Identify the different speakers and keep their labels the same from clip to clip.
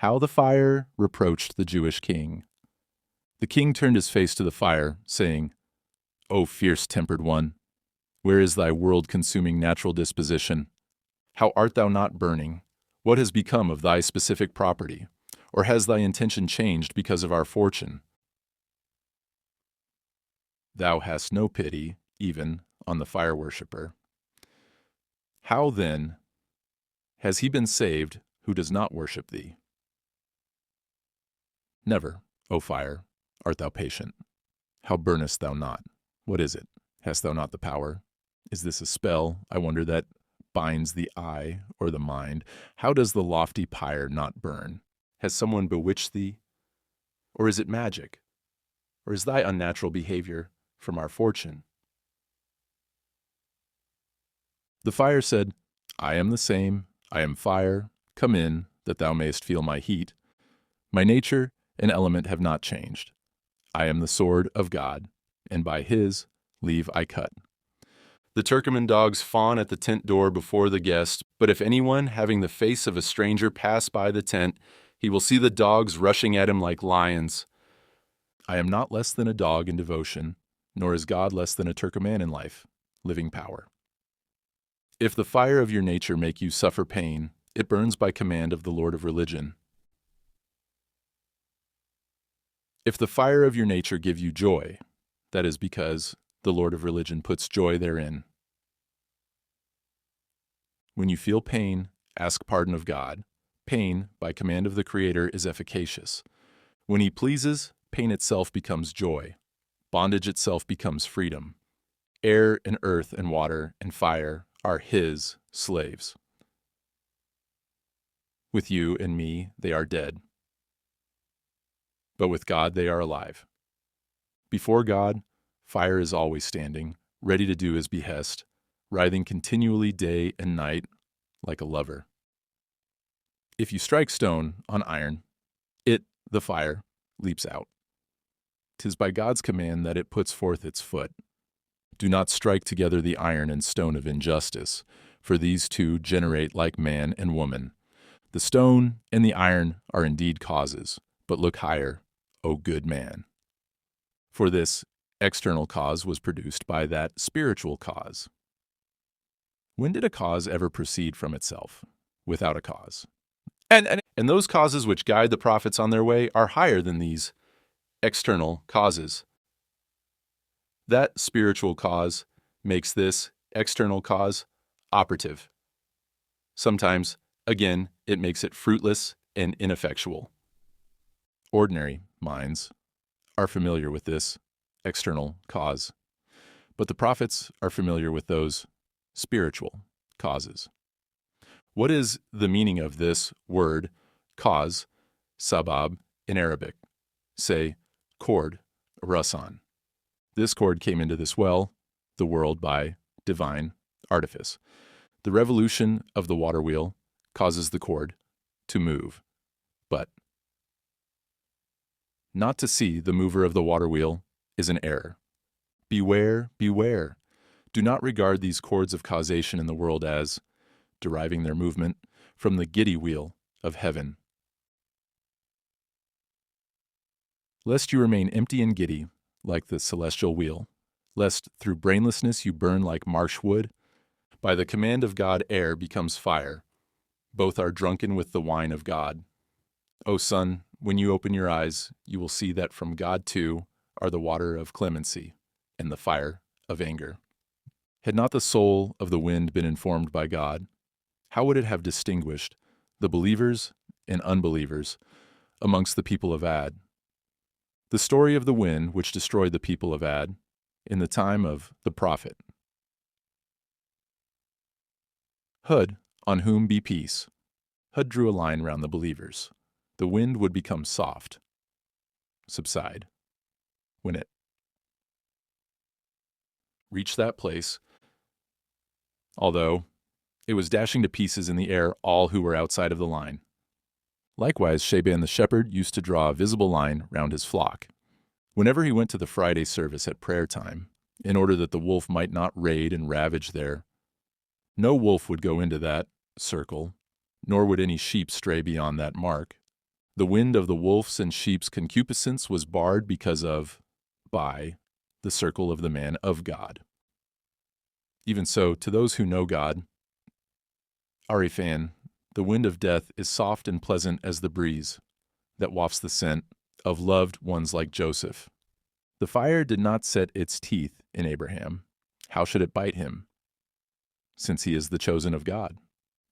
Speaker 1: How the fire reproached the Jewish king. The king turned his face to the fire, saying, O fierce-tempered one, where is thy world-consuming natural disposition? How art thou not burning? What has become of thy specific property? Or has thy intention changed because of our fortune? Thou hast no pity, even, on the fire worshipper. How, then, has he been saved who does not worship thee? Never, O fire, art thou patient. How burnest thou not? What is it? Hast thou not the power? Is this a spell, I wonder, that binds the eye or the mind? How does the lofty pyre not burn? Has someone bewitched thee? Or is it magic? Or is thy unnatural behavior from our fortune? The fire said, I am the same, I am fire, come in, that thou mayst feel my heat. My nature and element have not changed. I am the sword of God, and by his leave I cut. The Turkoman dogs fawn at the tent door before the guest, but if anyone having the face of a stranger pass by the tent, he will see the dogs rushing at him like lions. I am not less than a dog in devotion, nor is God less than a Turkoman in life, living power. If the fire of your nature make you suffer pain, it burns by command of the Lord of religion. If the fire of your nature give you joy, that is because the Lord of religion puts joy therein. When you feel pain, ask pardon of God. Pain, by command of the Creator, is efficacious. When he pleases, pain itself becomes joy. Bondage itself becomes freedom. Air and earth and water and fire are his slaves. With you and me, they are dead. But with God, they are alive. Before God, fire is always standing, ready to do his behest, writhing continually day and night like a lover. If you strike stone on iron, it, the fire, leaps out. 'Tis by God's command that it puts forth its foot. Do not strike together the iron and stone of injustice, for these two generate like man and woman. The stone and the iron are indeed causes, but look higher, O good man. For this external cause was produced by that spiritual cause. When did a cause ever proceed from itself, without a cause? And those causes which guide the prophets on their way are higher than these external causes. That spiritual cause makes this external cause operative. Sometimes, again, it makes it fruitless and ineffectual. Ordinary minds are familiar with this external cause, but the prophets are familiar with those spiritual causes. What is the meaning of this word, cause, sabab, in Arabic? Say, cord, rasan. This cord came into this well, the world, by divine artifice. The revolution of the water wheel causes the cord to move, but not to see the mover of the water wheel is an error. Beware, beware. Do not regard these cords of causation in the world as deriving their movement from the giddy wheel of heaven. Lest you remain empty and giddy like the celestial wheel, lest through brainlessness you burn like marsh wood, by the command of God air becomes fire. Both are drunken with the wine of God. O son, when you open your eyes, you will see that from God too are the water of clemency and the fire of anger. Had not the soul of the wind been informed by God, how would it have distinguished the believers and unbelievers amongst the people of Ad? The story of the wind which destroyed the people of Ad in the time of the prophet. Hud, on whom be peace. Hud drew a line round the believers. The wind would become soft, subside, when it reached that place, although it was dashing to pieces in the air all who were outside of the line. Likewise, Shaban the shepherd used to draw a visible line round his flock. Whenever he went to the Friday service at prayer time, in order that the wolf might not raid and ravage there, no wolf would go into that circle, nor would any sheep stray beyond that mark. The wind of the wolf's and sheep's concupiscence was barred by the circle of the man of God. Even so, to those who know God, Arifan, the wind of death is soft and pleasant as the breeze that wafts the scent of loved ones like Joseph. The fire did not set its teeth in Abraham. How should it bite him, since he is the chosen of God?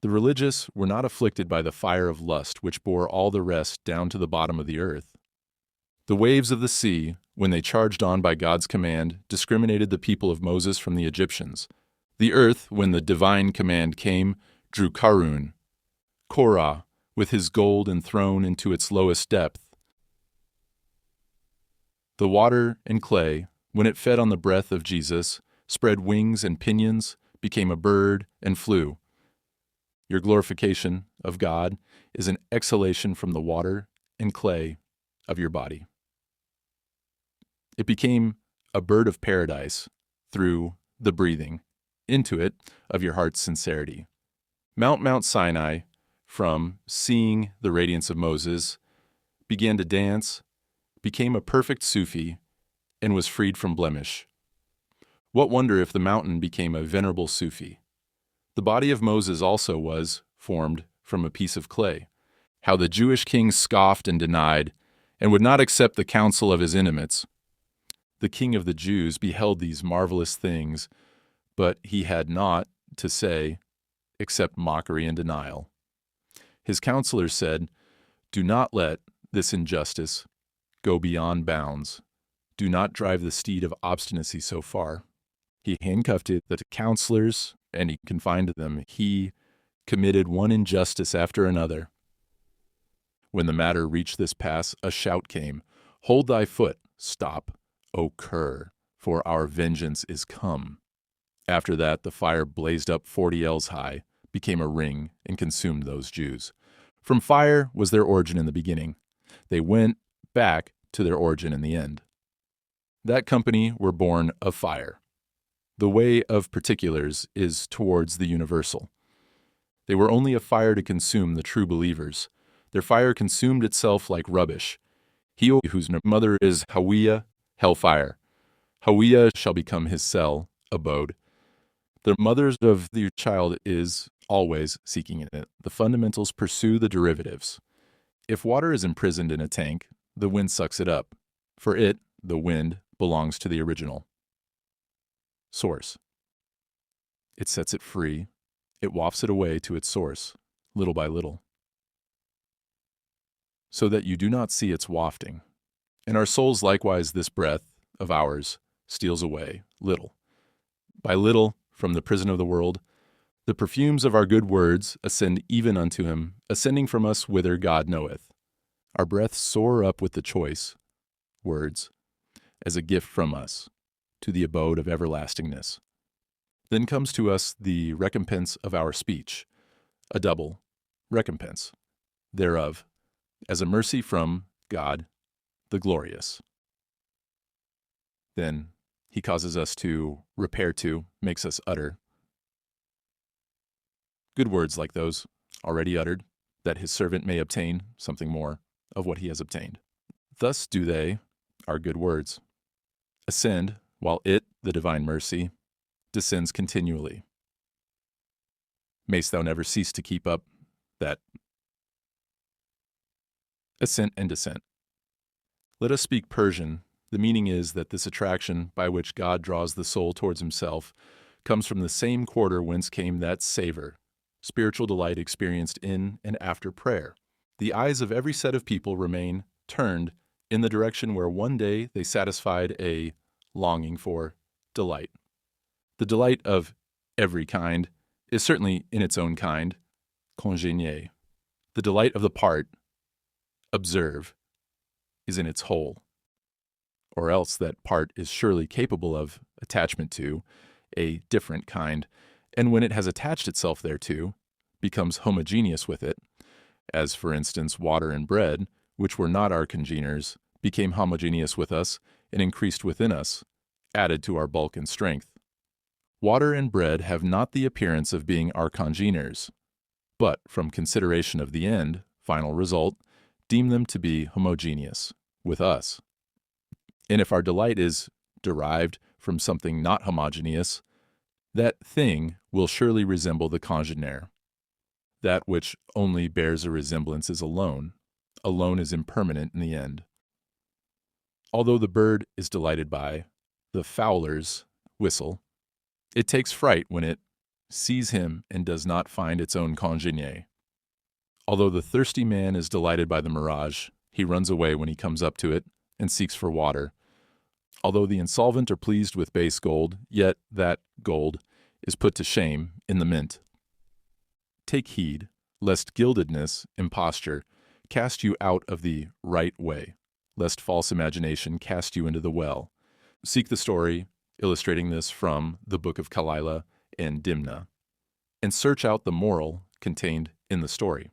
Speaker 1: The religious were not afflicted by the fire of lust, which bore all the rest down to the bottom of the earth. The waves of the sea, when they charged on by God's command, discriminated the people of Moses from the Egyptians. The earth, when the divine command came, drew Karun, Korah, with his gold enthroned into its lowest depth. The water and clay, when it fed on the breath of Jesus, spread wings and pinions, became a bird, and flew. Your glorification of God is an exhalation from the water and clay of your body. It became a bird of paradise through the breathing into it of your heart's sincerity. Mount Sinai, from seeing the radiance of Moses, began to dance, became a perfect sufi, and was freed from blemish. What wonder if the mountain became a venerable sufi? The body of Moses also was formed from a piece of clay. How the Jewish king scoffed and denied, and would not accept the counsel of his intimates. The king of the Jews beheld these marvelous things, but he had naught to say except mockery and denial. His counselors said, "Do not let this injustice go beyond bounds. Do not drive the steed of obstinacy so far." He handcuffed the counselors, and he confined them. He committed one injustice after another. When the matter reached this pass, a shout came, "Hold thy foot, stop, O cur, for our vengeance is come." After that, the fire blazed up 40 ells high, became a ring, and consumed those Jews. From fire was their origin in the beginning. They went back to their origin in the end. That company were born of fire. The way of particulars is towards the universal. They were only a fire to consume the true believers. Their fire consumed itself like rubbish. He whose mother is Hawiyah, hellfire. Hawiyah shall become his cell, abode. The mother of the child is always seeking it. The fundamentals pursue the derivatives. If water is imprisoned in a tank, the wind sucks it up. For it, the wind, belongs to the original source. It sets it free. It wafts it away to its source, little by little, so that you do not see its wafting. And our souls likewise this breath of ours steals away, little by little, from the prison of the world. The perfumes of our good words ascend even unto him, ascending from us whither God knoweth. Our breaths soar up with the choice words, as a gift from us, to the abode of everlastingness. Then comes to us the recompense of our speech, a double recompense thereof, as a mercy from God, the glorious. Then he causes us to repair to, makes us utter good words like those already uttered, that his servant may obtain something more of what he has obtained. Thus do they, our good words, ascend, while it, the divine mercy, descends continually. Mayst thou never cease to keep up that ascent and descent. Let us speak Persian. The meaning is that this attraction by which God draws the soul towards himself comes from the same quarter whence came that savor, spiritual delight experienced in and after prayer. The eyes of every set of people remain turned in the direction where one day they satisfied a longing for delight. The delight of every kind is certainly in its own kind, congénié. The delight of the part, observe, is in its whole. Or else that part is surely capable of attachment to a different kind, and when it has attached itself thereto, becomes homogeneous with it, as for instance water and bread, which were not our congeners, became homogeneous with us and increased within us, added to our bulk and strength. Water and bread have not the appearance of being our congeners, but from consideration of the end, final result, deem them to be homogeneous with us. And if our delight is derived from something not homogeneous, that thing will surely resemble the congénère. That which only bears a resemblance is alone. Alone is impermanent in the end. Although the bird is delighted by the fowler's whistle, it takes fright when it sees him and does not find its own congénère. Although the thirsty man is delighted by the mirage, he runs away when he comes up to it and seeks for water. Although the insolvent are pleased with base gold, yet that gold is put to shame in the mint. Take heed, lest gildedness, imposture, cast you out of the right way, lest false imagination cast you into the well. Seek the story, illustrating this from the Book of Kalila and Dimna, and search out the moral contained in the story.